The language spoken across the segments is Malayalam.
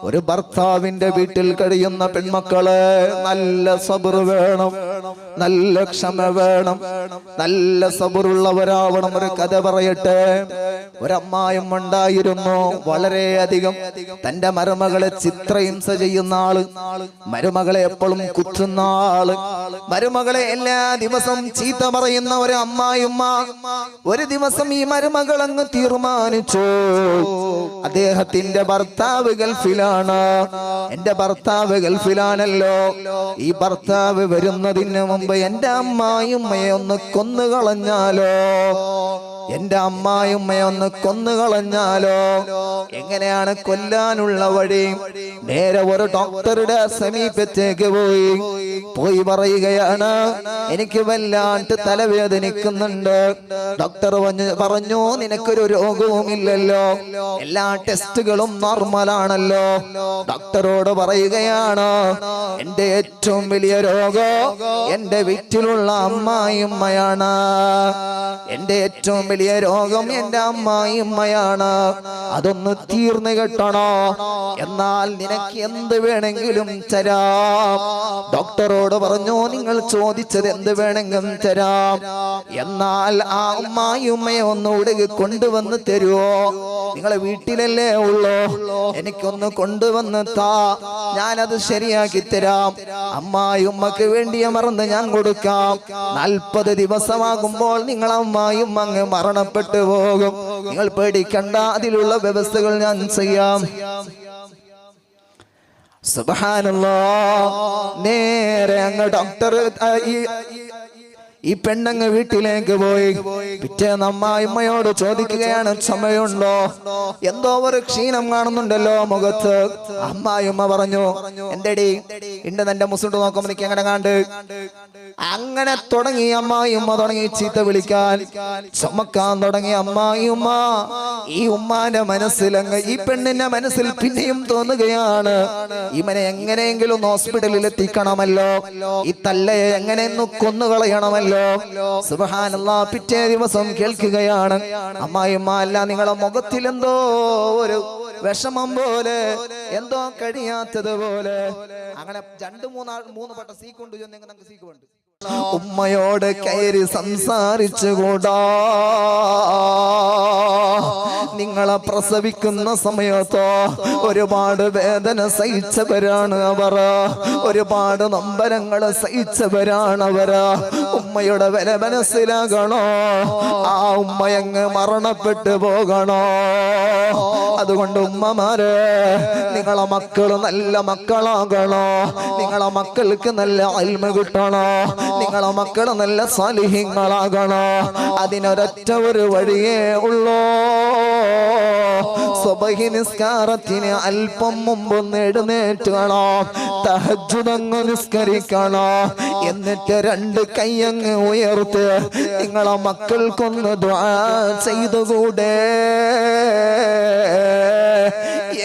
ഒരു ഭർത്താവിന്റെ വീട്ടിൽ കഴിയുന്ന പെൺമക്കളെ നല്ല സബർ വേണം, നല്ല ക്ഷമ വേണം, നല്ല സബറുള്ളവരാവണം. ഒരു കഥ പറയട്ടെ. ഒരമ്മായും ഉണ്ടായിരുന്നു, വളരെയധികം തന്റെ മരുമകളെ ചിത്രഹിംസ ചെയ്യുന്ന ആള്, മരുമകളെ എപ്പോഴും കുത്തുന്ന ആള്, മരുമകളെ എല്ലാ ദിവസവും ചീത്ത പറയുന്ന ഒരു അമ്മായിമ്മ. ഒരു ദിവസം ഈ മരുമകൾ അങ്ങ് തീരുമാനിച്ചു, അദ്ദേഹത്തിന്റെ ഭർത്താവ് ഗൾഫിലാണ്, എന്റെ ഭർത്താവ് ഗൾഫിലാണല്ലോ, ഈ ഭർത്താവ് വരുന്നതിന് മുമ്പ് എന്റെ അമ്മായിമ്മയെ ഒന്ന് കൊന്നുകളഞ്ഞാലോ, എന്റെ അമ്മായിമ്മയെ ഒന്ന് കൊന്നുകളഞ്ഞാലോ. എങ്ങനെയാണ് കൊല്ലാനുള്ള വഴി? നേരെ ഒരു ഡോക്ടറുടെ സമീപത്തേക്ക് പോയി പറയുകയാണ്, എനിക്ക് വല്ലാണ്ട് തലവേദനിക്കുന്നുണ്ട്. ഡോക്ടർ പറഞ്ഞു, നിനക്കൊരു രോഗവുമില്ലല്ലോ, എല്ലാ ടെസ്റ്റുകളും നോർമലാണല്ലോ. ഡോക്ടറോട് പറയുകയാണ്, എന്റെ ഏറ്റവും വലിയ രോഗം എന്റെ വീട്ടിലുള്ള അമ്മായിമ്മയാണ്, എന്റെ ഏറ്റവും വലിയ രോഗം എന്റെ അമ്മായിമ്മയാണ്, അതൊന്ന് തീർന്നു കിട്ടണോ, എന്നാൽ നിനക്ക് എന്ത് വേണമെങ്കിലും തരാം. ഡോക്ടറോട് പറഞ്ഞു, നിങ്ങൾ ചോദിച്ചത് എന്ത് വേണമെങ്കിലും തരാം, എന്നാൽ ആ അമ്മായിമ്മയെ ഒന്ന് ഉടകി കൊണ്ടുവന്ന് തരുവോ? നിങ്ങളെ വീട്ടിലല്ലേ ഉള്ളൂ, എനിക്കൊന്ന് കൊണ്ടുവന്ന് താ, ഞാനത് ശരിയാക്കി തരാം. അമ്മായിമ്മക്ക് വേണ്ടിയ മറന്ന് ഞാൻ കൊടുക്കാം. 40 ദിവസമാകുമ്പോൾ നിങ്ങൾ അമ്മായിമ്മ അങ്ങ് മരണപ്പെട്ടു പോകും, നിങ്ങൾ പേടിക്കണ്ട, അതിലുള്ള വ്യവസ്ഥകൾ ഞാൻ ചെയ്യാം. സുബ്ഹാനല്ലാഹ്. നേരെ അങ്ങ് ഡോക്ടർ ഈ പെണ്ണങ്ങ് വീട്ടിലേക്ക് പോയി. പിറ്റേന്ന് അമ്മായിമ്മയോട് ചോദിക്കുകയാണ്, ക്ഷമയുണ്ടോ? എന്തോ ഒരു ക്ഷീണം കാണുന്നുണ്ടല്ലോ മുഖത്ത്. അമ്മായിമ്മ പറഞ്ഞു, എന്തെടി ഇണ്ട് തന്റെ മുസുണ്ട് നോക്കുമ്പോ നിക്ക് എങ്ങനെ കണ്ട്. അങ്ങനെ തുടങ്ങി അമ്മായിമ്മ തുടങ്ങി ചീത്ത വിളിക്കാൻ, ചുമക്കാൻ തുടങ്ങി അമ്മായിമ്മ. ഈ ഉമ്മാന്റെ മനസ്സിലങ്ങ്, ഈ പെണ്ണിന്റെ മനസ്സിൽ പിന്നെയും തോന്നുകയാണ്, ഇവനെ എങ്ങനെയെങ്കിലും ഹോസ്പിറ്റലിൽ എത്തിക്കണമല്ലോ, ഈ തല്ലയെ എങ്ങനെയൊന്ന് കൊന്നുകളയണമല്ലോ. സുബ്ഹാനല്ലാഹ്. പിറ്റേ ദിവസം കേൾക്കുകയാണ്, അമ്മായിമ്മ, അല്ല നിങ്ങളെ മുഖത്തിൽ എന്തോ ഒരു വിഷമം പോലെ, എന്തോ കഴിയാത്തതുപോലെ. അങ്ങനെ 2-3 പട്ട സീക്കുണ്ട്, സീക്കുണ്ട്. ഉമ്മയോട് കയറി സംസാരിച്ചുകൂടാ? നിങ്ങളെ പ്രസവിക്കുന്ന സമയത്തോ ഒരുപാട് വേദന സഹിച്ചവരാണ് അവർ, ഒരുപാട് നൊമ്പരങ്ങൾ സഹിച്ചവരാണ് അവർ. ഉമ്മയുടെ വില മനസ്സിലാകണോ? ആ ഉമ്മയങ്ങ് മരണപ്പെട്ടു പോകണോ? അതുകൊണ്ട് ഉമ്മമാരെ, നിങ്ങളെ മക്കൾ നല്ല മക്കളാകണോ? നിങ്ങളെ മക്കൾക്ക് നല്ല ഇൽമ കിട്ടണോ? നിങ്ങളെ മക്കൾ നല്ല സാലിഹീങ്ങളാകണോ? അതിനൊരൊറ്റ ഒരു വഴിയേ ഉള്ളൂ. സുബ്ഹി നിസ്കാരത്തിന് അല്പം മുമ്പൊന്ന് എഴുന്നേറ്റണോ, തഹജ്ജുദ് നിസ്കരിക്കണോ, എന്നിട്ട് 2 കൈയങ്ങ് ഉയർത്ത് നിങ്ങളെ മക്കൾക്കൊന്ന് ദുആ ചെയ്തുകൂടെ?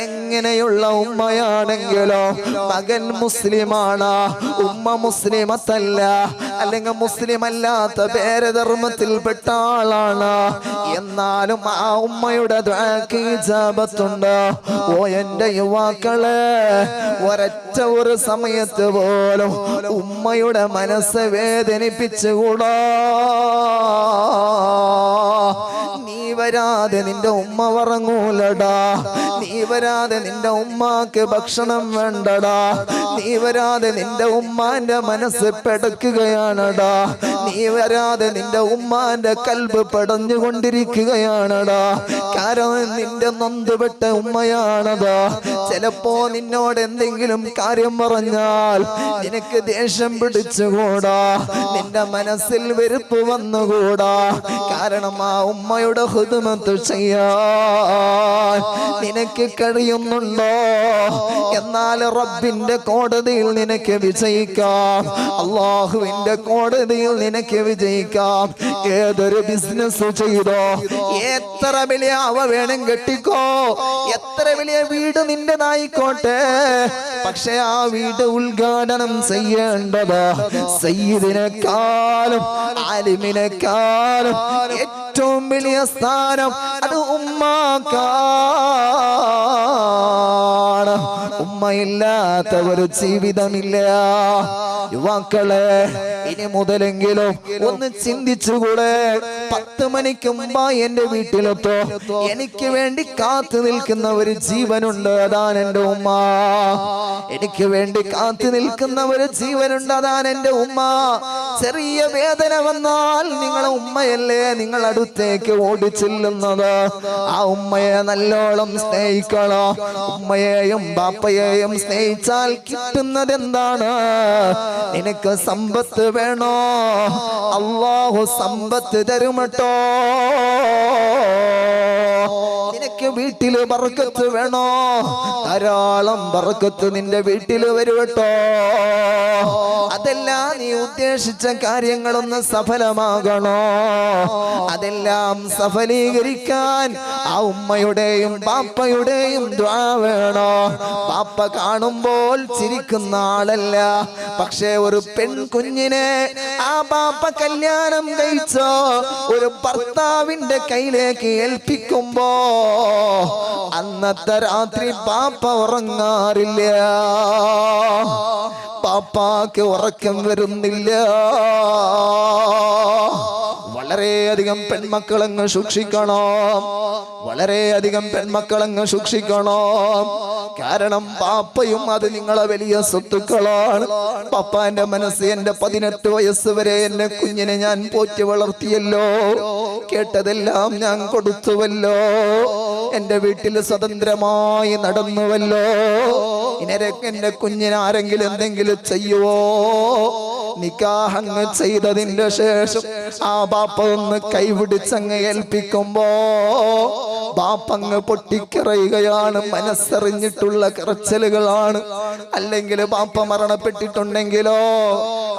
എങ്ങനെയുള്ള ഉമ്മയാണെങ്കിലോ, മകൻ മുസ്ലിമാണ്, ഉമ്മ മുസ്ലിമത്തല്ല, അല്ലെങ്കിൽ മുസ്ലിം അല്ലാത്ത പേരധർമ്മത്തിൽപ്പെട്ട ആളാണ്, എന്നാലും ആ ഉമ്മയുടെ ദുആക്ക് ഇജാബത്തുണ്ട്. ഓ എന്റെ യുവാക്കളെ, ഒരൊറ്റ ഒരു സമയത്ത് പോലും ഉമ്മയുടെ മനസ്സ് വേദനിപ്പിച്ചുകൂടാ? നീ വരാതെ നിന്റെ ഉമ്മ ഉറങ്ങൂലടാ, നീ വരാതെ നിന്റെ ഉമ്മാക്ക് ഭക്ഷണം വേണ്ടടാ, നീ വരാതെ നിന്റെ ഉമ്മാന്റെ മനസ്സ് പെടക്കുകയാണടാ, നീ വരാതെ നിന്റെ ഉമ്മാന്റെ കൽബ് പടഞ്ഞുകൊണ്ടിരിക്കുകയാണടാ. കാരണം നിന്റെ നൊന്തുപെട്ട ഉമ്മയാണതാ. ചിലപ്പോ നിന്നോട് എന്തെങ്കിലും കാര്യം പറഞ്ഞാൽ നിനക്ക് ദേഷ്യം പിടിച്ചുകൂടാ, നിന്റെ മനസ്സിൽ വെറുപ്പ് വന്നുകൂടാ. കാരണം ആ ഉമ്മയുടെ ഖിദ്മത്ത് ചെയ്യാൻ നിനക്ക് കഴിയുന്നുണ്ടോ? എന്നാൽ റബ്ബിന്റെ കോടതിയിൽ നിനക്ക് വിജയിക്കാം, അള്ളാഹുവിന്റെ കോടതിയിൽ നിനക്ക് വിജയിക്കാം. ഏതൊരു ബിസിനസ് ചെയ്തോ, എത്ര വലിയ അവ വേണം കെട്ടിക്കോ, എത്ര വലിയ വീട് നിന്റേതായിക്കോട്ടെ, പക്ഷെ ആ വീട് ഉദ്ഘാടനം ചെയ്യേണ്ടത് സയ്യിദിനെക്കാളും ആലിമിനെക്കാളും ഏറ്റവും വലിയ സ്ഥാനം അത് ഉമ്മാക്കാണ്. ഉമ്മയില്ലാത്ത ഒരു ജീവിതമില്ല. യുവാക്കളെ, ഇനി മുതലെങ്കിലും ഒന്ന് ചിന്തിച്ചുകൂടെ? 10 മണിക്ക് മുമ്പായി എന്റെ വീട്ടിലെത്തോ, എനിക്ക് വേണ്ടി കാത്തു നിൽക്കുന്ന ഒരു ജീവനുണ്ട്, അതാണ് എന്റെ ഉമ്മ. എനിക്ക് വേണ്ടി കാത്തു നിൽക്കുന്ന ഒരു ജീവനുണ്ട്, അതാണ് എന്റെ ഉമ്മ. ചെറിയ വേദന വന്നാൽ നിങ്ങളെ ഉമ്മയല്ലേ നിങ്ങൾ അടുത്തേക്ക് ഓടിച്ചെല്ലുന്നത്. ആ ഉമ്മയെ നല്ലോണം സ്നേഹിക്കണം. ഉമ്മയെയും ബാപ്പയെയും സ്നേഹിച്ചാൽ കിട്ടുന്നത് എന്താണ്? നിനക്ക് സമ്പത്ത് വേണോ? അല്ലാഹു സമ്പത്ത് തരുമട്ടോ. നിനക്ക് വീട്ടില് ബർക്കത്ത് വേണോ? ധാരാളം ബർക്കത്ത് നിന്റെ വീട്ടില് വരുവട്ടോ. അതെല്ലാം നീ ഉദ്ദേശിച്ച കാര്യങ്ങളൊന്ന് സഫലമാകണോ? അതെല്ലാം സഫലീകരിക്കാൻ ആ ഉമ്മയുടെയും ബാപ്പയുടെയും ദുആ വേണോ? ബാപ്പ കാണുമ്പോൾ ചിരിക്കുന്ന ആളല്ല, പക്ഷേ ഒരു പെൺകുഞ്ഞിനെ ആ ബാപ്പ കല്യാണം കഴിച്ചോ ഒരു ഭർത്താവിന്റെ കയ്യിലേക്ക് ഏൽപ്പിക്കുമ്പോ അന്നത്തെ രാത്രി ബാപ്പ ഉറങ്ങാറില്ല. പാപ്പാക്ക് ഉറക്കം വരുന്നില്ല. വളരെയധികം പെൺമക്കളങ്ങ് സൂക്ഷിക്കണം. വളരെയധികം പെൺമക്കളങ്ങ് സൂക്ഷിക്കണം. കാരണം പാപ്പയും അത് നിങ്ങളെ വലിയ സ്വത്തുക്കളാണ്. പാപ്പാന്റെ മനസ്സ് എന്റെ 18 വയസ്സ് വരെ എന്നെ കുഞ്ഞിനെ ഞാൻ പോറ്റി വളർത്തിയല്ലോ, കേട്ടതെല്ലാം ഞാൻ കൊടുത്തുവല്ലോ, എന്റെ വീട്ടിൽ സ്വതന്ത്രമായി നടന്നുവല്ലോ. ഇനരക്ക് എന്റെ കുഞ്ഞിന് ആരെങ്കിലും എന്തെങ്കിലും ചെയ്യുവോ? നിക്കാഹങ്ങ് ചെയ്തതിന്റെ ശേഷം ആ ബാപ്പ ഒന്ന് കൈപിടിച്ചങ്ങ് ഏൽപ്പിക്കുമ്പോ ബാപ്പങ്ങ് പൊട്ടിക്കറയുകയാണ്. മനസ്സറിഞ്ഞിട്ടുള്ള കരച്ചിലുകളാണ്. അല്ലെങ്കിൽ ബാപ്പ മരണപ്പെട്ടിട്ടുണ്ടെങ്കിലോ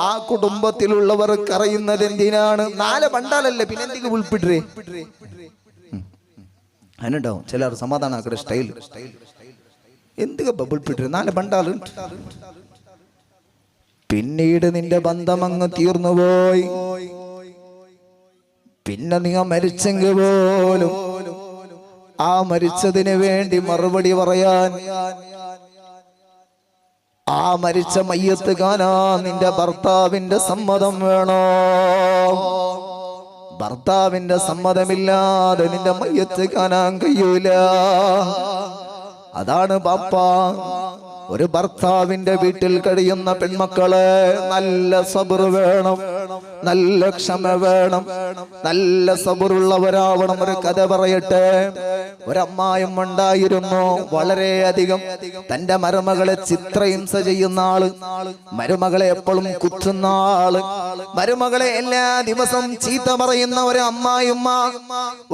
ആ കുടുംബത്തിലുള്ളവർ കരയുന്നത് എന്തിനാണ്? 4 പണ്ടാലല്ലേ പിന്നെ എന്തെങ്കിലും ഉൾപ്പിട്ടേ അതിനുണ്ടാവും ചിലർ സമാധാനാക്കുന്ന സ്റ്റൈൽ. എന്തൊക്കെ ബബിൾ പിട്ടേ 4 പണ്ടാല്. പിന്നീട് നിന്റെ ബന്ധം അങ്ങ് തീർന്നുപോയി. പിന്നെ നീ മരിച്ചെങ്കിൽ പോലും ആ മരിച്ചതിന് വേണ്ടി മറുപടി പറയാൻ, ആ മരിച്ച മയ്യത്ത് കാണാൻ നിന്റെ ഭർത്താവിന്റെ സമ്മതം വേണോ? ഭർത്താവിന്റെ സമ്മതമില്ലാതെ നിന്റെ മയ്യത്ത് കാണാൻ കഴിയൂല. അതാണ് ബാപ്പ. ഒരു ഭർത്താവിന്റെ വീട്ടിൽ കഴിയുന്ന പെൺമക്കളെ നല്ല സബർ വേണം, നല്ല ക്ഷമ വേണം, നല്ല സബറുള്ളവരാവണം. ഒരു കഥ പറയട്ടെ. ഒരമ്മായും ഉണ്ടായിരുന്നു, വളരെയധികം തന്റെ മരുമകളെ ചിത്രഹിംസ ചെയ്യുന്ന ആള്, മരുമകളെ എപ്പോഴും കുത്തുന്ന ആള്, മരുമകളെ എല്ലാ ദിവസവും ചീത്ത പറയുന്ന ഒരു അമ്മായിമ്മ.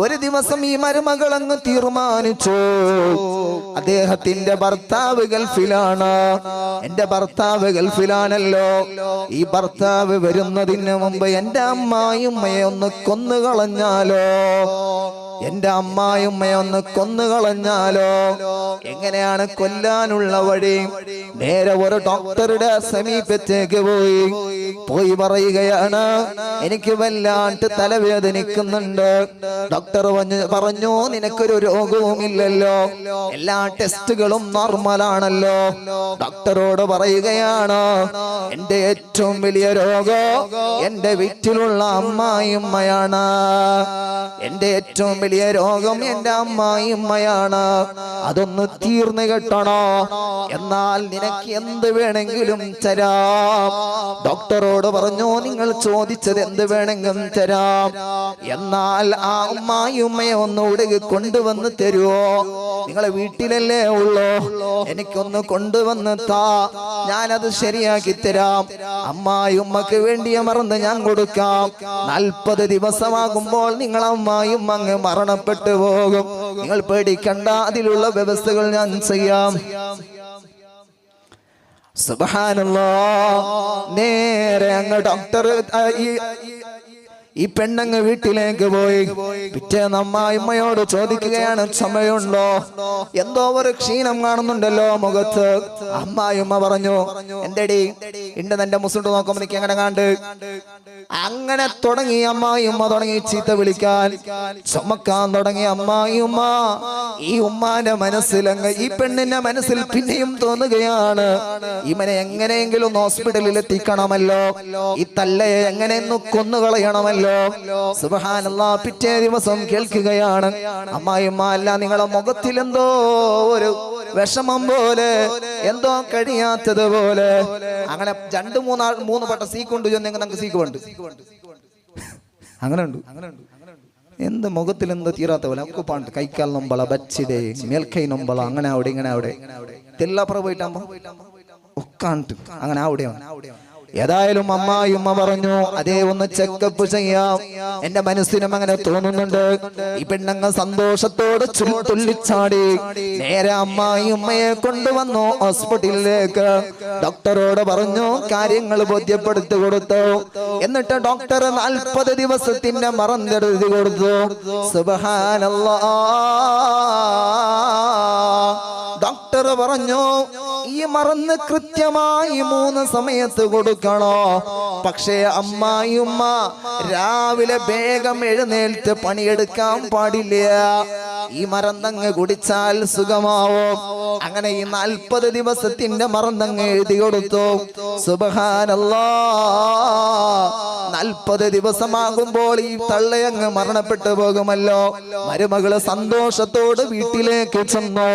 ഒരു ദിവസം ഈ മരുമകൾ അങ്ങ് തീരുമാനിച്ചു, അദ്ദേഹത്തിന്റെ ഭർത്താവ് ഗൾഫിലാണ്, എന്റെ ഭർത്താവ് ഗൾഫിലാണല്ലോ, ഈ ഭർത്താവ് വരുന്നതിന് മുമ്പ് എന്റെ അമ്മായിമ്മയെ ഒന്ന് കൊന്നുകളഞ്ഞാലോ, എന്റെ അമ്മായിമ്മയെ ഒന്ന് കൊന്നുകളഞ്ഞാലോ. എങ്ങനെയാണ് കൊല്ലാനുള്ള വഴി? നേരെ ഒരു ഡോക്ടറുടെ സമീപത്തേക്ക് പോയി പറയുകയാണ്, എനിക്ക് വല്ലാണ്ട് തലവേദനിക്കുന്നുണ്ട്. ഡോക്ടർ പറഞ്ഞു, നിനക്കൊരു രോഗവുമില്ലല്ലോ, എല്ലാ ടെസ്റ്റുകളും നോർമലാണല്ലോ. ഡോക്ടറോട് പറയുകയാണ്, എന്റെ ഏറ്റവും വലിയ രോഗം എന്റെ വീട്ടിലുള്ള അമ്മായിമ്മയാണ്, എന്റെ ഏറ്റവും വലിയ രോഗം എന്റെ അമ്മായിമ്മയാണ്, അതൊന്ന് തീർന്നു കിട്ടണോ? എന്നാൽ നിനക്ക് എന്ത് വേണമെങ്കിലും തരാം. ഡോക്ടറോട് പറഞ്ഞു, നിങ്ങൾ ചോദിച്ചത് എന്ത് വേണമെങ്കിലും തരാം, എന്നാൽ ആ അമ്മായിമ്മയെ ഒന്നുകൂടെ കൊണ്ടുവന്ന് തരുവോ? നിങ്ങളെ വീട്ടിലല്ലേ ഉള്ളൂ, എനിക്കൊന്ന് കൊണ്ടുവന്ന് താ, ഞാനത് ശരിയാക്കി തരാം. അമ്മായിമ്മക്ക് വേണ്ടിയ മറന്ന് ഞാൻ കൊടുക്കാം. 40 ദിവസമാകുമ്പോൾ നിങ്ങൾ അമ്മായിമ്മ അങ്ങ് മരണപ്പെട്ടു പോകും. നിങ്ങൾ പേടിക്കണ്ട, അതിലുള്ള വ്യവസ്ഥകൾ ഞാൻ ചെയ്യാം. സുബ്ഹാനല്ലാഹ്. നേരെ അങ്ങ് ഡോക്ടർ ഈ പെണ്ണങ്ങ് വീട്ടിലേക്ക് പോയി. പിറ്റേന്ന് അമ്മായിമ്മയോട് ചോദിക്കുകയാണ്, ചുമയുണ്ടോ? എന്തോ ഒരു ക്ഷീണം കാണുന്നുണ്ടല്ലോ മുഖത്ത്. അമ്മായിമ്മ പറഞ്ഞു, എന്തേടി ഇണ്ട് നിന്റെ മുസുണ്ട് നോക്കുമ്പോ നിക്ക് എങ്ങനെ കണ്ട്. അങ്ങനെ തുടങ്ങി അമ്മായിമ്മ തുടങ്ങി ചീത്ത വിളിക്കാൻ, ചുമക്കാൻ തുടങ്ങി അമ്മായിമ്മ. ഈ ഉമ്മാന്റെ മനസ്സിലങ്ങ്, ഈ പെണ്ണിന്റെ മനസ്സിൽ പിന്നെയും തോന്നുകയാണ്, ഇവനെ എങ്ങനെയെങ്കിലും ഹോസ്പിറ്റലിൽ എത്തിക്കണമല്ലോ, ഈ തല്ലയെ എങ്ങനെയെന്ന് കൊന്നുകളയണമല്ലോ. സുബ്ഹാനല്ലാഹ്. പിറ്റേ ദിവസം കേൾക്കുകയാണ്, അമ്മായിമ്മ, അല്ല നിങ്ങളെ മുഖത്തിൽ എന്തോ ഒരു വിഷമം പോലെ, എന്തോ കഴിയാത്തതുപോലെ. അങ്ങനെ 2-3 പട്ട സീക്കുണ്ട് ഞങ്ങൾക്ക് സീക്കുണ്ട്, അങ്ങനെ ഉണ്ട്. എന്ത് മുഖത്തിൽ എന്തോ തീരാത്ത പോലെ ഒക്കെ പാണ്ട്, കൈക്കാൽ നൊമ്പള, ബച്ചിടെ, മേൽക്കൈ നൊമ്പള, അങ്ങനെ അവിടെ ഇങ്ങനെ അവിടെ തെല്ലാപ്പുറ പോയിട്ടാകുമ്പോ ഒക്കാണ്ട് അങ്ങനെ അവിടെയാണ്. ഏതായാലും അമ്മായിമ്മ പറഞ്ഞു, അതേ ഒന്ന് ചെക്കപ്പ് ചെയ്യാം, എന്റെ മനസ്സിനും അങ്ങനെ തോന്നുന്നുണ്ട്. ഈ പെണ്ണങ്ങ് സന്തോഷത്തോടെ തുള്ളിച്ചാടി നേരെ അമ്മായിമ്മയെ കൊണ്ടുവന്നു ഹോസ്പിറ്റലിലേക്ക്. ഡോക്ടറോട് പറഞ്ഞു, കാര്യങ്ങൾ ബോധ്യപ്പെടുത്തി കൊടുത്തു. എന്നിട്ട് ഡോക്ടർ 40 ദിവസത്തിന്റെ മറന്നെഴുതി കൊടുത്തു. സുബ്ഹാനല്ലാഹ്. ഡോക്ടർ പറഞ്ഞു, ഈ മറന്ന് കൃത്യമായി 3 സമയത്ത് കൊടുക്കണോ. പക്ഷേ അമ്മായിമ്മ രാവിലെ വേഗം എഴുന്നേൽറ്റ് പണിയെടുക്കാൻ പാടില്ല. ഈ മറന്നങ്ങ് കുടിച്ചാൽ സുഖമാവും. അങ്ങനെ ഈ 40 ദിവസത്തിന്റെ മറന്നങ്ങ് എഴുതി കൊടുത്തു. സുബ്ഹാനല്ലാഹ്. 40 ദിവസമാകുമ്പോൾ ഈ തള്ളയങ്ങ് മരണപ്പെട്ടു പോകുമല്ലോ. മരുമകള് സന്തോഷത്തോട് വീട്ടിലേക്ക് ചെന്നു.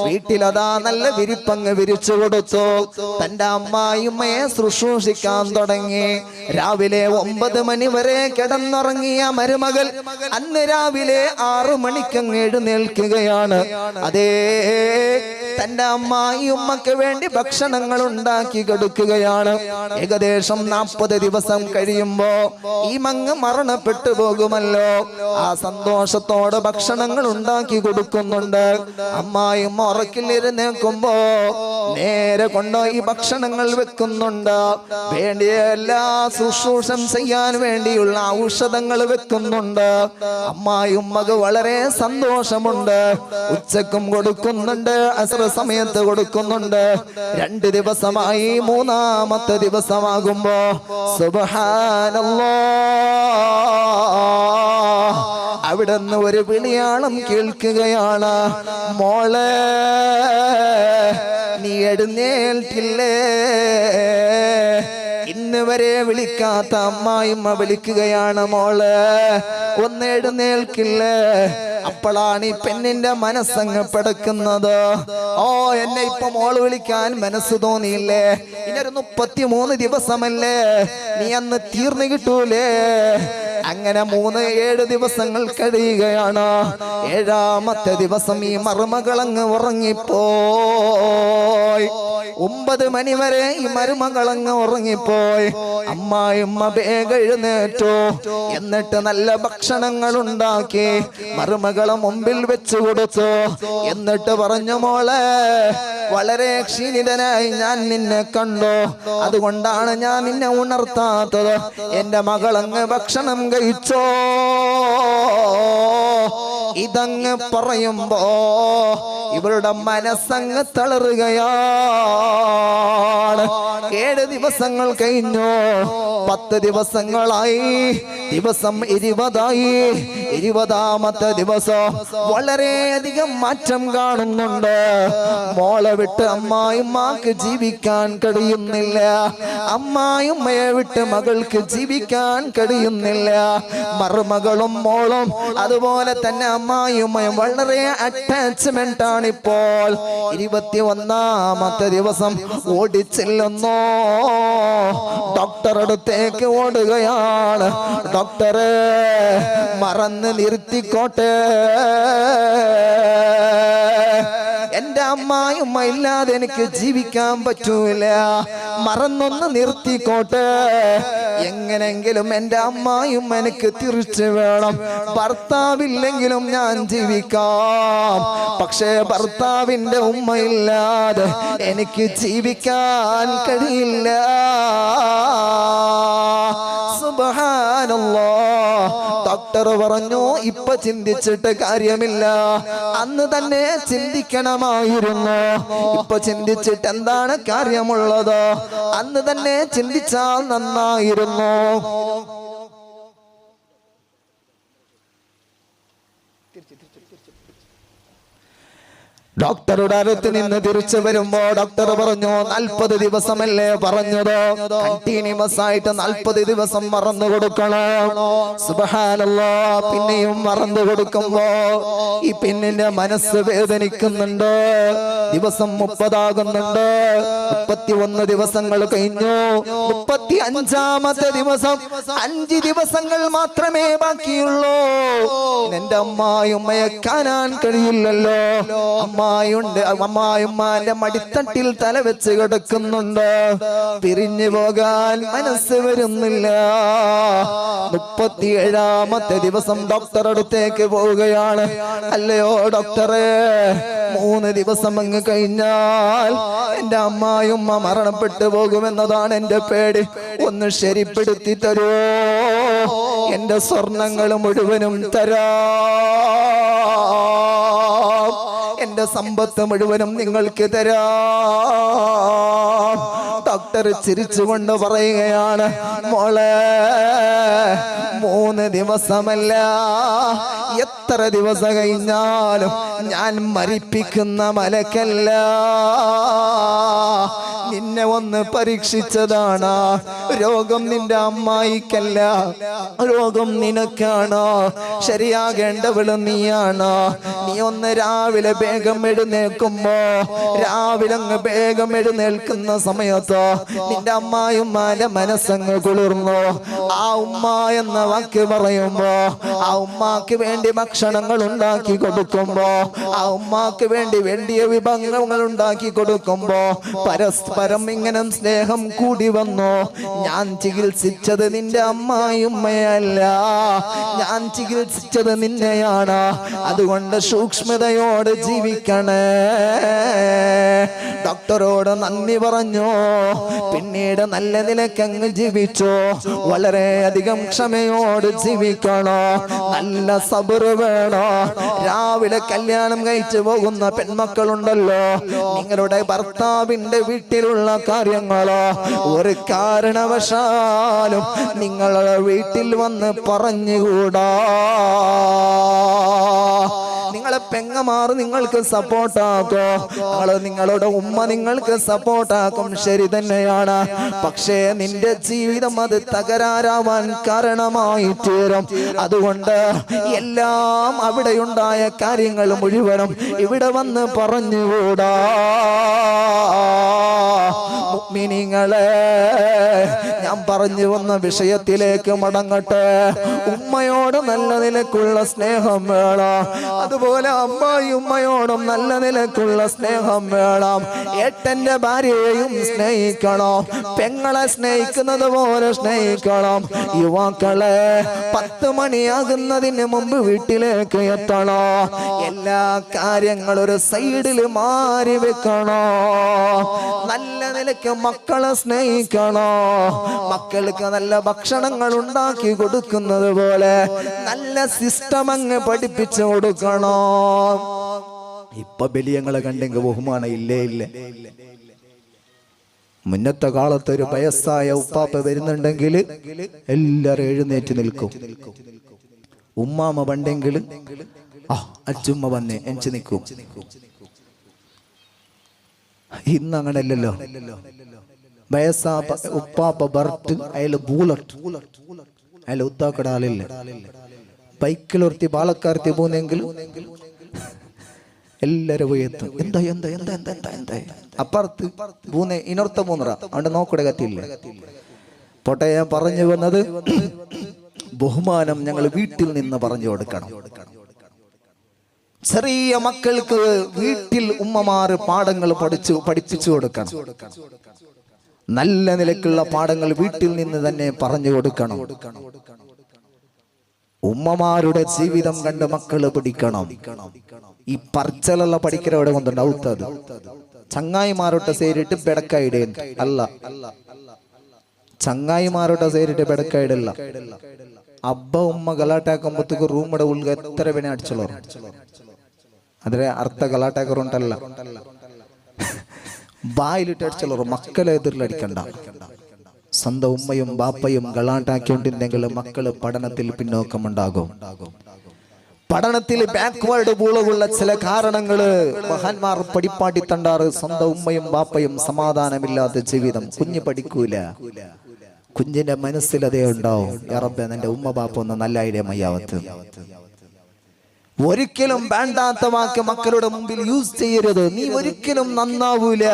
വീട്ടിലതാ നല്ല വിരിപ്പങ്ങ് വിരിച്ചു കൊടുത്തു. തന്റെ അമ്മായിമ്മയെ ശുശ്രൂഷിക്കാൻ തുടങ്ങി. രാവിലെ 9 മണി വരെ കിടന്നുറങ്ങിയ മരുമകൾ അന്ന് രാവിലെ 6 മണിക്കങ്ങ് എഴുന്നേൽക്കുകയാണ്. അതേ, തന്റെ അമ്മായിമ്മക്ക് വേണ്ടി ഭക്ഷണങ്ങൾ ഉണ്ടാക്കി കൊടുക്കുകയാണ്. ഏകദേശം 40 ദിവസം കഴിയുമ്പോ ഈ മങ്ങ് മരണപ്പെട്ടു പോകുമല്ലോ. ആ സന്തോഷത്തോടെ ഭക്ഷണങ്ങൾ ഉണ്ടാക്കി കൊടുക്കുന്നുണ്ട്. അമ്മായിമ്മ ഉറക്കിലിരുന്നേക്കുമ്പോ നേരെ കൊണ്ടുപോയി ഭക്ഷണങ്ങൾ വെക്കുന്നുണ്ട്. വേണ്ടിയ എല്ലാ ശുശ്രൂഷം ചെയ്യാൻ വേണ്ടിയുള്ള ഔഷധങ്ങൾ വെക്കുന്നുണ്ട്. അമ്മായിമ്മക്ക് വളരെ സന്തോഷമുണ്ട്. ഉച്ചക്കും കൊടുക്കുന്നുണ്ട്, അസ്ർ സമയത്ത് കൊടുക്കുന്നുണ്ട്. 2 ദിവസമായി. 3-ാമത്തെ ദിവസമാകുമ്പോ സുബ്ഹാനല്ലാഹ്, അവിടുന്ന് ഒരു വിളിയാളം കേൾക്കുകയാണ്, മോളെ നീ എഴുന്നേൽക്കില്ലേ? ഇന്ന് വരെ വിളിക്കാത്ത അമ്മായിമ്മ വിളിക്കുകയാണ്, മോളെ ഒന്ന് എഴുന്നേൽക്കില്ലേ? അപ്പോഴാണ് ഈ പെണ്ണിന്റെ മനസ്സങ്ങ് പിടക്കുന്നത്. ഓ, എന്നെ ഇപ്പൊ മോള് വിളിക്കാൻ മനസ്സ് തോന്നിയില്ലേ? ഇനൊരു 33 ദിവസമല്ലേ, നീ അന്ന് തീർന്നു കിട്ടൂലേ? അങ്ങനെ 7 ദിവസങ്ങൾ കഴിയുകയാണ്. 7-ാമത്തെ ദിവസം ഈ മരുമകളങ്ങ് ഉറങ്ങിപ്പോയി. 9 മണി വരെ ഈ മരുമകളങ്ങ് ഉറങ്ങിപ്പോയി. അമ്മായിമ്മ വേഗം എഴുന്നേറ്റു. എന്നിട്ട് നല്ല ഭക്ഷണങ്ങൾ ഉണ്ടാക്കി മരുമകളെ മുമ്പിൽ വെച്ചു കൊടുത്തു. എന്നിട്ട് പറഞ്ഞു, മോളെ വളരെ ക്ഷീണിതനായി ഞാൻ നിന്നെ കണ്ടു, അതുകൊണ്ടാണ് ഞാൻ നിന്നെ ഉണർത്താത്തത്. എന്റെ മകളങ്ങ് ഭക്ഷണം കഴിച്ചോ? ഇതങ്ങ് പറയുമ്പോ ഇവരുടെ മനസ്സങ്ങ് തളറുകയാണ്. 7 ദിവസങ്ങൾ കഴിഞ്ഞു, 10 ദിവസങ്ങളായി, ദിവസം 20ആയി. 20-ാമത്തെ ദിവസം വളരെയധികം മാറ്റം കാണുന്നുണ്ട്. മോളെ വിട്ട് അമ്മായിമ്മക്ക് ജീവിക്കാൻ കഴിയുന്നില്ല. അമ്മായിമ്മയെ വിട്ട് മകൾക്ക് ജീവിക്കാൻ കഴിയുന്നില്ല. മരുമകളും മോളും അതുപോലെ തന്നെ അമ്മായിമ്മയും വളരെ അറ്റാച്ച്മെന്റ് ആണ്. ഇപ്പോൾ 21-ാമത്തെ ദിവസം ഓടിച്ചെല്ലുന്നു. ഡോക്ടർ അടുത്തേക്ക് ഓടുകയാണ്. ഡോക്ടറെ മറന്ന് നിർത്തിക്കോട്ടെ, എന്റെ അമ്മായിമ്മ ഇല്ലാതെ എനിക്ക് ജീവിക്കാൻ പറ്റൂല, മറന്നൊന്ന് നിർത്തിക്കോട്ടെ. എങ്ങനെങ്കിലും എന്റെ അമ്മായിമ്മ എനിക്ക് തിരിച്ചു വേണം. ഭർത്താവില്ലെങ്കിലും ഞാൻ ജീവിക്കാം, പക്ഷേ ഭർത്താവിന്റെ ഉമ്മയില്ലാതെ എനിക്ക് ജീവിക്കാൻ കഴിയില്ല. സുബ്ഹാനല്ലാഹ്. ഡോക്ടർ പറഞ്ഞു ഇപ്പൊ ചിന്തിച്ചിട്ട് കാര്യമില്ല, അന്ന് തന്നെ ചിന്തിക്കണമായിരുന്നു. ഇപ്പൊ ചിന്തിച്ചിട്ട് എന്താണ് കാര്യമുള്ളത്? അന്ന് തന്നെ ചിന്തിച്ചാൽ നന്നായിരുന്നു. ഡോക്ടറുടെ അടുത്ത് നിന്ന് തിരിച്ചു വരുമ്പോ ഡോക്ടർ പറഞ്ഞു 40 ദിവസമല്ലേ പറഞ്ഞത്, കണ്ടിന്യൂസ് ആയിട്ട് 40 ദിവസം മറന്നു കൊടുക്കണം. സുബ്ഹാനല്ലാഹ്, പിന്നെയും മറന്നു കൊടുക്കുമ്പോ ഈ പെണ്ണിന്റെ മനസ്സ് വേദനിക്കുന്നുണ്ട്. ദിവസം 30 ആകുന്നുണ്ട്. 31 ദിവസങ്ങൾ കഴിഞ്ഞു. 35ാമത്തെ ദിവസം 5 ദിവസങ്ങൾ മാത്രമേ ബാക്കിയുള്ളൂ. എന്റെ അമ്മായിയമ്മയെ കാണാൻ കഴിയില്ലല്ലോ. അമ്മായിയമ്മാന്റെ മടിത്തട്ടിൽ തല വെച്ച് കിടക്കുന്നുണ്ട്. പിരിഞ്ഞു പോകാൻ മനസ്സ് വരുന്നില്ല. 37ാമത്തെ ദിവസം ഡോക്ടർ അടുത്തേക്ക് പോവുകയാണ്. അല്ലയോ ഡോക്ടറെ, 3 ദിവസം അങ്ങ് കഴിഞ്ഞാൽ എന്റെ അമ്മായിയമ്മ മരണപ്പെട്ടു പോകുമെന്നതാണ് എന്റെ പേടി. ഒന്ന് ശരിപ്പെടുത്തി തരൂ, എന്റെ സ്വർണങ്ങൾ മുഴുവനും തരാം, എന്റെ സമ്പത്ത് മുഴുവനും നിങ്ങൾക്ക് തരാം. ഡോക്ടർ ചിരിച്ചുകൊണ്ട് പറയുകയാണ്, മോളെ 3 ദിവസമല്ല, എത്ര ദിവസം കഴിഞ്ഞാലും ഞാൻ മരിപ്പിക്കുന്ന മലക്കല്ല. നിന്നെ ഒന്ന് പരീക്ഷിച്ചതാണ്. രോഗം നിന്റെ അമ്മായിക്കല്ല, രോഗം നിനക്കാണ്. ശരിയാകേണ്ടവള് നീയാണ്. നീ ഒന്ന് രാവിലെ വേഗം എഴുന്നേൽക്കുമ്പോ, രാവിലെ അങ്ങ് വേഗം എഴുന്നേൽക്കുന്ന സമയത്ത് നിന്റെ അമ്മായിമാന്റെ മനസ്സങ്ങ് കുളിർന്നു. ആ ഉമ്മ എന്ന വാക്ക് പറയുമ്പോ, ആ ഉമ്മാക്ക് വേണ്ടി ഭക്ഷണങ്ങൾ ഉണ്ടാക്കി കൊടുക്കുമ്പോ, ആ ഉമ്മാക്ക് വേണ്ടിയ വിഭവങ്ങൾ ഉണ്ടാക്കി കൊടുക്കുമ്പോ പരസ്പരം ഇങ്ങനെ സ്നേഹം കൂടി വന്നു. ഞാൻ ചികിത്സിച്ചത് നിന്റെ അമ്മായിയമ്മയല്ല, ഞാൻ ചികിത്സിച്ചത് നിന്നെയാണ്. അതുകൊണ്ട് സൂക്ഷ്മതയോട് ജീവിക്കണേ. ഡോക്ടറോട് നന്ദി പറഞ്ഞു. പിന്നീട് നല്ല നിലക്കങ്ങ് ജീവിച്ചു. വളരെയധികം ക്ഷമയോട് ജീവിക്കണോ, നല്ല സബർ വേണോ. രാവിലെ കല്യാണം കഴിച്ചു പോകുന്ന പെൺമക്കളുണ്ടല്ലോ, നിങ്ങളുടെ ഭർത്താവിന്റെ വീട്ടിലുള്ള കാര്യങ്ങളോ ഒരു കാരണവശാലും നിങ്ങളുടെ വീട്ടിൽ വന്ന് പറഞ്ഞുകൂടാ. നിങ്ങളെ പെങ്ങമാർ നിങ്ങൾക്ക് സപ്പോർട്ടാക്കോ, നിങ്ങളുടെ ഉമ്മ നിങ്ങൾക്ക് സപ്പോർട്ടാക്കും, ശരി തന്നെയാണ്. പക്ഷേ നിന്റെ ജീവിതം അത് തകരാറാവാൻ കാരണമായി തീരും. അതുകൊണ്ട് എല്ലാം അവിടെയുണ്ടായ കാര്യങ്ങൾ മുഴുവനും ഇവിടെ വന്ന് പറഞ്ഞുകൂടാ. മുഅ്മിനീങ്ങളെ, ഞാൻ പറഞ്ഞു വന്ന വിഷയത്തിലേക്ക് മടങ്ങട്ടെ. ഉമ്മയോട് നല്ല നിലക്കുള്ള സ്നേഹം വേണം. അതുപോലെ അമ്മായിയമ്മയോടും നല്ല നിലക്കുള്ള സ്നേഹം വേണം. ഏട്ടന്റെ ഭാര്യയെയും സ്നേഹിക്കണം, പെങ്ങളെ സ്നേഹിക്കുന്നത് പോലെ സ്നേഹിക്കണം. യുവാക്കളെ, 10 മണിയാകുന്നതിന് മുമ്പ് വീട്ടിലേക്ക് എത്തണോ. എല്ലാ കാര്യങ്ങളും ഒരു സൈഡിൽ മാറി വെക്കണോ. നല്ല നിലയ്ക്ക് മക്കളെ സ്നേഹിക്കണോ. മക്കൾക്ക് നല്ല ഭക്ഷണങ്ങൾ ഉണ്ടാക്കി കൊടുക്കുന്നത് പോലെ നല്ല സിസ്റ്റം അങ്ങ് പഠിപ്പിച്ചു കൊടുക്കണോ. ഇപ്പൊ ബലിയങ്ങളെ കണ്ടെങ്കിൽ ബഹുമാനം ഇല്ലേ ഇല്ല. മുന്നത്തെ കാലത്ത് ഒരു വയസ്സായ ഉപ്പാപ്പ വരുന്നുണ്ടെങ്കിൽ എല്ലാരും എഴുന്നേറ്റ് നിൽക്കും. ഉമ്മാമ പണ്ടെങ്കിൽ അച്ചുമ്മ വന്നേ എഞ്ചു നിൽക്കും. ഇന്ന് അങ്ങനല്ലല്ലോ. വയസ്സാപ്പ ഉപ്പാപ്പ ബർട്ട് അയാൾ ബൂളട്ട് അയാൾ ഉത്താക്കടാളില്ല. ബൈക്കിലൊരുത്തി പാലക്കാർത്തി പോകുന്നെങ്കിൽ എല്ലാരും പോയി എത്തും. എന്താ എന്താ എന്താ എന്താ എന്താ എന്താ അപ്പുറത്ത് പൂന്നെ ഇനർത്ത മൂന്നറ അവിടെ നോക്കൂടെ കത്തിയില്ല. പോട്ടെ, ഞാൻ പറഞ്ഞു വന്നത് ബഹുമാനം ഞങ്ങൾ വീട്ടിൽ നിന്ന് പറഞ്ഞു കൊടുക്കണം. ചെറിയ മക്കൾക്ക് വീട്ടിൽ ഉമ്മമാര് പാഠങ്ങൾ പഠിപ്പിച്ചു കൊടുക്കണം. നല്ല നിലക്കുള്ള പാഠങ്ങൾ വീട്ടിൽ നിന്ന് തന്നെ പറഞ്ഞു കൊടുക്കണം. ഉമ്മമാരുടെ ജീവിതം കണ്ട് മക്കള് പഠിക്കണം. ഈ പറച്ചലുള്ള പഠിക്കലവിടെ കൊണ്ട് ഡൗട്ടത് ചങ്ങായിമാരോട്ട് സേരിട്ട് ബെടക്കായിടേ അല്ല, ചങ്ങായിമാരോട്ട് സേരിട്ട് ബെടക്കായിടല്ല. അബ്ബ ഉമ്മ ഗലാട്ടാക്കുമ്പോഴത്തേക്ക് റൂമിടെ ഉള്ളിൽ എത്ര പേനെ അടിച്ചോളൂ. അതിലെ അർത്ഥ ഗലാട്ടാക്കറുണ്ടല്ല, ബായിലിട്ട് അടിച്ചോളൂ. മക്കളെ എതിരിലടിക്കണ്ട. സ്വന്തം ഉമ്മയും ബാപ്പയും ഗലാട്ടാക്കിക്കൊണ്ടിരുന്നെങ്കിൽ മക്കള് പഠനത്തിൽ പിന്നോക്കമുണ്ടാകും. പഠനത്തിൽ ബാക്ക്വേർഡ് പൂളുള്ള ചില കാരണങ്ങള് മഹാന്മാർ പടിപ്പാട്ടി തണ്ടാറ്. സ്വന്തം ഉമ്മയും ബാപ്പയും സമാധാനമില്ലാത്ത ജീവിതം. കുഞ്ഞ് പഠിക്കൂല, കുഞ്ഞിന്റെ മനസ്സിൽ അതേ ഉണ്ടാവും. യാ റബ്ബേ, എന്റെ ഉമ്മ ബാപ്പ ഒന്ന് നല്ല ഐഡിയ മയ്യാവത്ത്. ഒരിക്കലും വേണ്ടാത്ത വാക്ക് മക്കളുടെ മുമ്പിൽ യൂസ് ചെയ്യരുത്. നീ ഒരിക്കലും നന്നാവൂല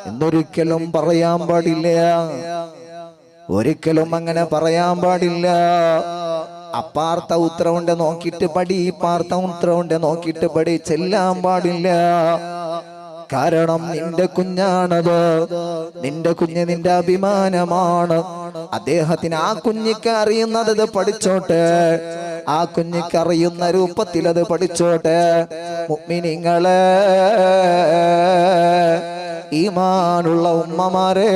എന്നൊരിക്കലും പറയാൻ പാടില്ല. ഒരിക്കലും അങ്ങനെ പറയാൻ പാടില്ല. അപ്പാർത്ത ഉത്തരവുണ്ട് നോക്കിയിട്ട് പടി, ഇപ്പാർത്ത ഉത്തരവുണ്ട് നോക്കിയിട്ട് പടി ചെല്ലാൻ പാടില്ല. കാരണം നിന്റെ കുഞ്ഞാണത്, നിന്റെ കുഞ്ഞ് നിന്റെ അഭിമാനമാണ്. അദ്ദേഹത്തിന് ആ കുഞ്ഞിക്ക് അറിയുന്നത് അത് പഠിച്ചോട്ടെ, ആ കുഞ്ഞിക്ക് അറിയുന്ന രൂപത്തിൽ അത് പഠിച്ചോട്ടെ. മുഅ്മിനീങ്ങളെ, ഈമാനുള്ള ഉമ്മമാരെ,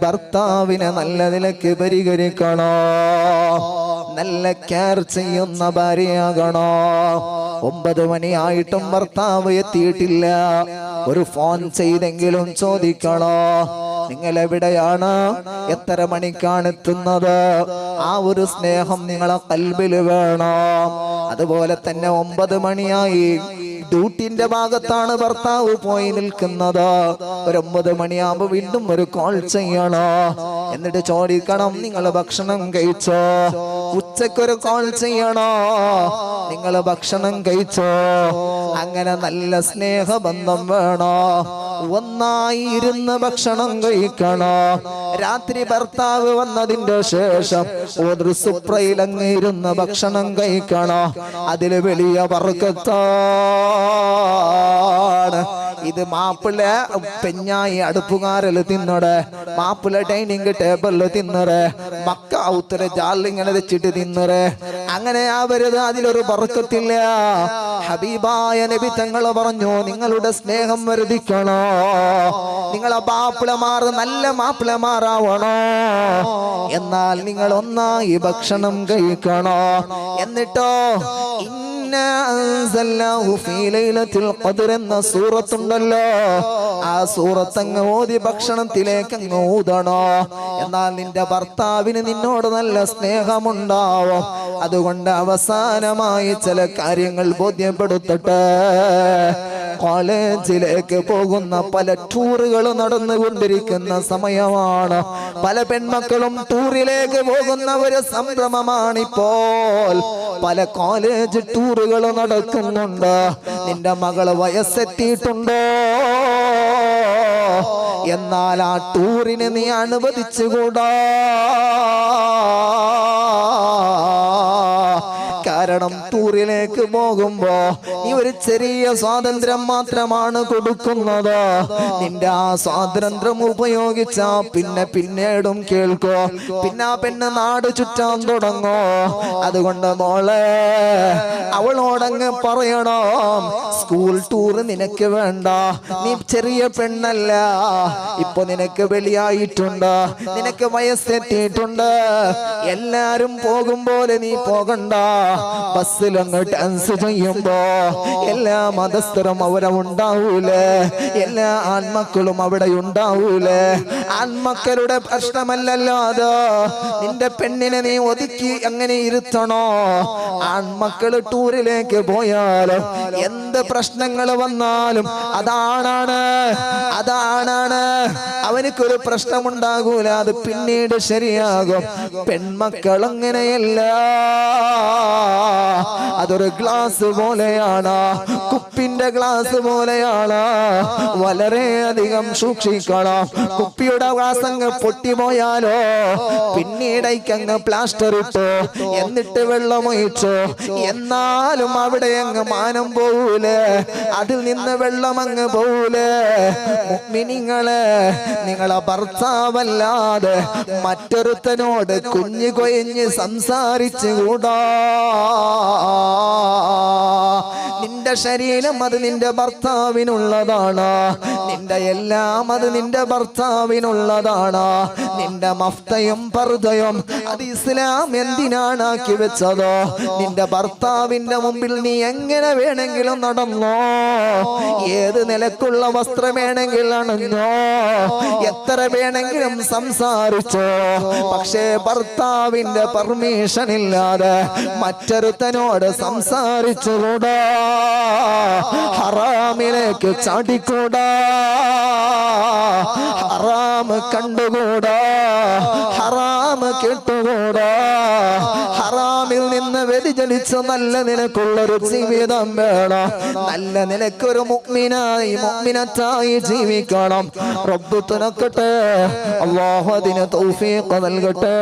ഭർത്താവിനെ നല്ല നിലയ്ക്ക് പരിഗണിക്കണോ, നല്ല കെയർ ചെയ്യുന്ന ഭാര്യയാകണോ. 9 മണിയായിട്ടും ഭർത്താവ് എത്തിയിട്ടില്ല, ഒരു ഫോൺ ചെയ്തെങ്കിലും ചോദിക്കണോ, നിങ്ങൾ എവിടെയാണ്, എത്ര മണിക്കാണ് എത്തുന്നത്. ആ ഒരു സ്നേഹം നിങ്ങളെ കൽബിൽ വേണം. അതുപോലെ തന്നെ 9 മണിയായി, ഡ്യൂട്ടിന്റെ ഭാഗത്താണ് ഭർത്താവ് പോയി നിൽക്കുന്നത്. ഒരു 9 മണിയാകുമ്പോ വീണ്ടും ഒരു കോൾ ചെയ്യണോ, എന്നിട്ട് ചോദിക്കണം നിങ്ങൾ ഭക്ഷണം കഴിച്ചോ. ഉച്ചക്കൊരു കോൾ ചെയ്യണോ, നിങ്ങൾ ഭക്ഷണം കഴിച്ചോ. അങ്ങനെ നല്ല സ്നേഹബന്ധം വേണോ. ഒന്നായി ഇരുന്ന് ഭക്ഷണം കഴിക്കണോ. രാത്രി ഭർത്താവ് വന്നതിന്റെ ശേഷം ഒരു സുപ്രയിലങ്ങ് ഇരുന്ന് ഭക്ഷണം കഴിക്കണോ. അതില് വലിയ ബർക്കത്താണ്. ഇത് മാപ്പിള പെഞ്ഞായി അടുപ്പുകാരല് തിന്നടെ, മാപ്പിള ഡൈനിങ് ടേബിളില് തിന്നറെ, മക്ക ഔത്തര ജാലിങ്ങനെ വെച്ചിട്ട് തിന്നറെ. അങ്ങനെ ആവരുത്, അതിലൊരു ബർക്കത്തില്ല. ഹബീബായ നബി തങ്ങൾ പറഞ്ഞു, നിങ്ങളുടെ സ്നേഹം വർദ്ധിക്കണോ, നിങ്ങളെ മാപ്പിളമാർ നല്ല മാപ്പിളമാരാവണോ. എന്നാൽ നിങ്ങൾ ഒന്നായി ഭക്ഷണം കഴിക്കണോ. എന്നിട്ടോ എന്ന സൂറത്തുണ്ടല്ലോ, ആ സൂറത്തങ്ങ് ഓതി ഭക്ഷണത്തിലേക്ക് അങ്ങ് ഊതണോ. എന്നാൽ നിന്റെ ഭർത്താവിന് നിന്നോട് നല്ല സ്നേഹമുണ്ടാവും. അതുകൊണ്ട് അവസാനമായി ചില കാര്യങ്ങൾ ബോധ്യപ്പെടുത്തട്ടെ. കോളേജിലേക്ക് പോകുന്ന പല ടൂറുകൾ നടന്നുകൊണ്ടിരിക്കുന്ന സമയമാണ്. പല പെൺമക്കളും ടൂറിലേക്ക് പോകുന്ന ഒരു സംരംഭമാണിപ്പോൾ. പല കോളേജ് ടൂറുകൾ നടക്കുന്നുണ്ട്. നിന്റെ മകള് വയസ്സെത്തിയിട്ടുണ്ടോ, എന്നാൽ ആ ടൂറിന് നീ അനുവദിച്ചുകൂടാ. കാരണം ടൂറിലേക്ക് പോകുമ്പോ നീ ഒരു ചെറിയ സ്വാതന്ത്ര്യം മാത്രമാണ് കൊടുക്കുന്നത്. നിന്റെ ആ സ്വാതന്ത്ര്യം ഉപയോഗിച്ച പിന്നീടും കേൾക്കോ, പിന്നെ ആ പെണ്ണ് നാട് ചുറ്റാൻ തുടങ്ങോ. അതുകൊണ്ട് മോളെ, അവളോടങ്ങ് പറയണോ, സ്കൂൾ ടൂർ നിനക്ക് വേണ്ട. നീ ചെറിയ പെണ്ണല്ല, ഇപ്പൊ നിനക്ക് വെളിയായിട്ടുണ്ട്, നിനക്ക് വയസ്സെത്തിയിട്ടുണ്ട്. എല്ലാരും പോകും പോലെ നീ പോകണ്ട. ബസ്സിലങ്ങ് ഡാൻസ് ചെയ്യുമ്പോ എല്ലാ മതസ്ഥരും അവിടെ ഉണ്ടാവൂലേ, എല്ലാ ആൺമക്കളും അവിടെ ഉണ്ടാവൂലേ. ആൺമക്കളുടെ പ്രശ്നമല്ലല്ലോ അത്. നിന്റെ പെണ്ണിനെ നീ ഒതുക്കി അങ്ങനെ ഇരുത്തണോ. ആൺമക്കള് ടൂറിലേക്ക് പോയാലും എന്ത് പ്രശ്നങ്ങൾ വന്നാലും അതാണാണ് അവനക്കൊരു പ്രശ്നമുണ്ടാകൂല, അത് പിന്നീട് ശരിയാകും. പെൺമക്കൾ അങ്ങനെയല്ല, അതൊരു ഗ്ലാസ് പോലെയാണ്, കുപ്പിന്റെ ഗ്ലാസ് പോലെയാണ്. വളരെയധികം സൂക്ഷിക്കണം. കുപ്പിയുടെ ഗ്ലാസ് അങ്ങ് പൊട്ടിപ്പോയാലോ പിന്നീടേക്കങ്ങ് പ്ലാസ്റ്റർ ഇട്ടോ, എന്നിട്ട് വെള്ളമൊഴിച്ചോ, എന്നാലും അവിടെ അങ്ങ് മാനം പോവൂലേ, അതിൽ നിന്ന് വെള്ളം അങ്ങ് പോവൂലേ. മുഅ്മിനീങ്ങളെ, നിങ്ങളെ ഭർത്താവല്ലാതെ മറ്റൊരുത്തനോട് കുഞ്ഞു കൊയഞ്ഞ് സംസാരിച്ചുകൂടാ. നിന്റെ ശരീരം അത് നിന്റെ ഭർത്താവിനുള്ളതാണ്, നിന്റെ എല്ലാം അത് നിന്റെ ഭർത്താവിനുള്ളതാണ്. നിന്റെ മഫ്തയും പർദയും അത് ഇസ്ലാം എന്തിനാണ് ആക്കി വെച്ചതോ? നിന്റെ ഭർത്താവിന്റെ മുമ്പിൽ നീ എങ്ങനെ വേണമെങ്കിലും നടന്നോ, ഏത് നിലക്കുള്ള വസ്ത്രം വേണമെങ്കിൽ അണിഞ്ഞോ, എത്ര വേണമെങ്കിലും സംസാരിച്ചോ. പക്ഷേ ഭർത്താവിന്റെ പെർമിഷൻ ഇല്ലാതെ മറ്റൊരുത്തനോട് സംസാരിച്ചുകൂടാ, ഹറാമിലേക്ക് ചാടിക്കൂടാ, ഹറാം കണ്ടുകൂടാ, ഹറാം കേട്ടുകൂടാ. ഹറാമിൽ നിന്ന് വ്യതിചലിച്ച് നല്ല നിലക്കുള്ളൊരു ജീവിതം വേണം. നല്ല നിലക്കൊരു മുഅ്മിനായി മുഅ്മിനത്തായി ജീവിക്കണം. റബ്ബ് തുണക്കട്ടെ, അല്ലാഹു അതിന് തൗഫീഖ് നൽകട്ടെ.